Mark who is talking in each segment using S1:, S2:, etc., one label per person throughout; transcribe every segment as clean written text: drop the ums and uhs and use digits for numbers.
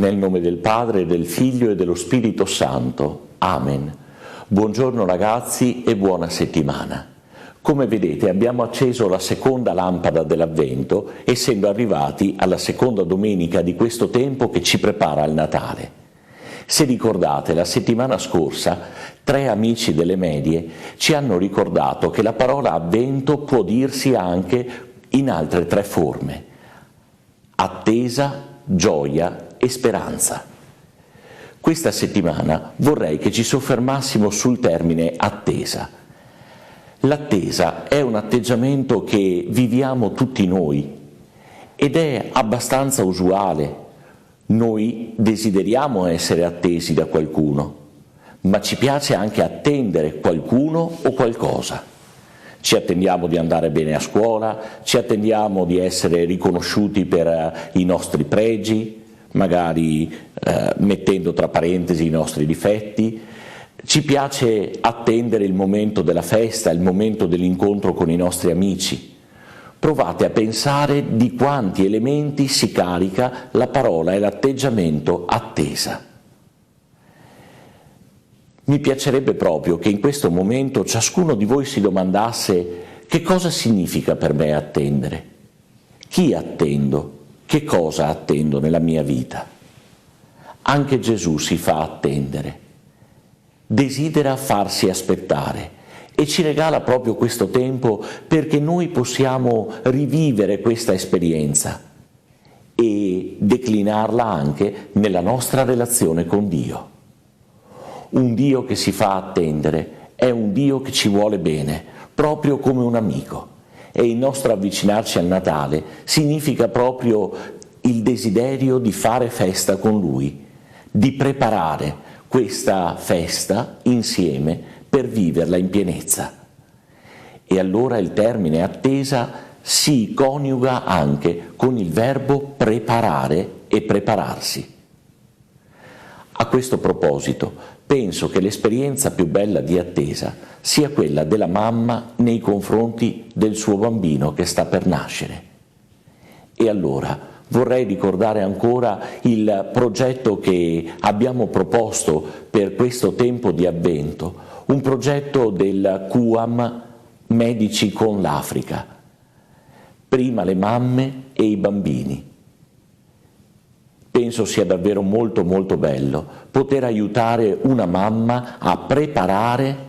S1: Nel nome del Padre, del Figlio e dello Spirito Santo. Amen. Buongiorno ragazzi e buona settimana. Come vedete abbiamo acceso la seconda lampada dell'Avvento, essendo arrivati alla seconda domenica di questo tempo che ci prepara al Natale. Se ricordate, la settimana scorsa 3 amici delle medie ci hanno ricordato che la parola Avvento può dirsi anche in altre 3 forme: attesa, gioia e speranza. Questa settimana vorrei che ci soffermassimo sul termine attesa. L'attesa è un atteggiamento che viviamo tutti noi ed è abbastanza usuale. Noi desideriamo essere attesi da qualcuno, ma ci piace anche attendere qualcuno o qualcosa. Ci attendiamo di andare bene a scuola, ci attendiamo di essere riconosciuti per i nostri pregi, magari mettendo tra parentesi i nostri difetti. Ci piace attendere il momento della festa, il momento dell'incontro con i nostri amici. Provate a pensare di quanti elementi si carica la parola e l'atteggiamento attesa. Mi piacerebbe proprio che in questo momento ciascuno di voi si domandasse: che cosa significa per me attendere? Chi attendo? Che cosa attendo nella mia vita? Anche Gesù si fa attendere, desidera farsi aspettare e ci regala proprio questo tempo perché noi possiamo rivivere questa esperienza e declinarla anche nella nostra relazione con Dio. Un Dio che si fa attendere è un Dio che ci vuole bene, proprio come un amico. E il nostro avvicinarci al Natale significa proprio il desiderio di fare festa con Lui, di preparare questa festa insieme per viverla in pienezza. E allora il termine attesa si coniuga anche con il verbo preparare e prepararsi. A questo proposito, penso che l'esperienza più bella di attesa sia quella della mamma nei confronti del suo bambino che sta per nascere. E allora vorrei ricordare ancora il progetto che abbiamo proposto per questo tempo di Avvento, un progetto del QAM Medici con l'Africa. Prima le mamme e i bambini. Penso sia davvero molto molto bello poter aiutare una mamma a preparare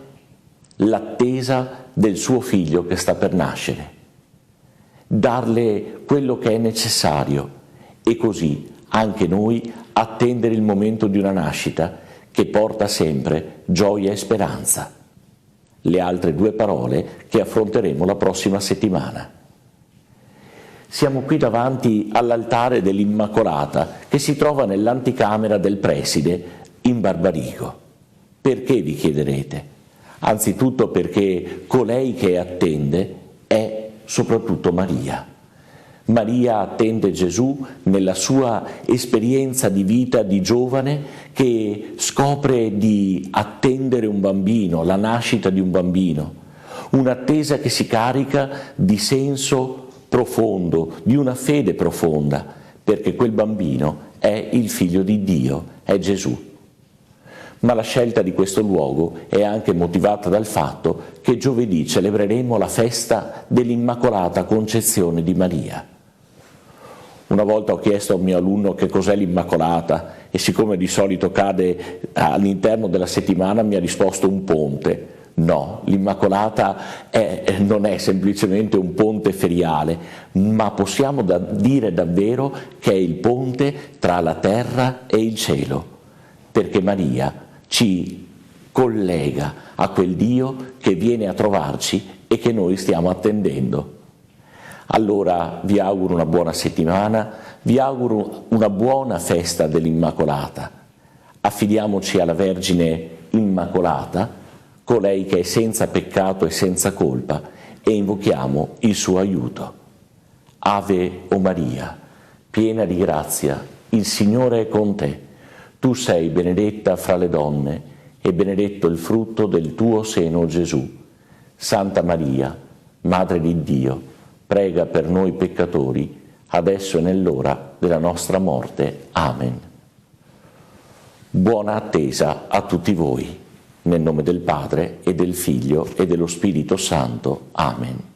S1: l'attesa del suo figlio che sta per nascere, darle quello che è necessario e così anche noi attendere il momento di una nascita che porta sempre gioia e speranza. Le altre 2 parole che affronteremo la prossima settimana. Siamo qui davanti all'altare dell'Immacolata che si trova nell'anticamera del preside in Barbarigo. Perché, vi chiederete? Anzitutto perché colei che attende è soprattutto Maria. Maria attende Gesù nella sua esperienza di vita di giovane che scopre di attendere un bambino, la nascita di un bambino, un'attesa che si carica di senso profondo, di una fede profonda, perché quel bambino è il figlio di Dio, è Gesù. Ma la scelta di questo luogo è anche motivata dal fatto che giovedì celebreremo la festa dell'Immacolata Concezione di Maria. Una volta ho chiesto a un mio alunno che cos'è l'Immacolata e siccome di solito cade all'interno della settimana mi ha risposto un ponte. No, l'Immacolata non è semplicemente un ponte feriale, ma possiamo dire davvero che è il ponte tra la terra e il cielo, perché Maria ci collega a quel Dio che viene a trovarci e che noi stiamo attendendo. Allora vi auguro una buona settimana, vi auguro una buona festa dell'Immacolata. Affidiamoci alla Vergine Immacolata, colei che è senza peccato e senza colpa, e invochiamo il suo aiuto. Ave o Maria, piena di grazia, il Signore è con te. Tu sei benedetta fra le donne e benedetto il frutto del tuo seno, Gesù. Santa Maria, Madre di Dio, prega per noi peccatori, adesso e nell'ora della nostra morte. Amen. Buona attesa a tutti voi. Nel nome del Padre e del Figlio e dello Spirito Santo. Amen.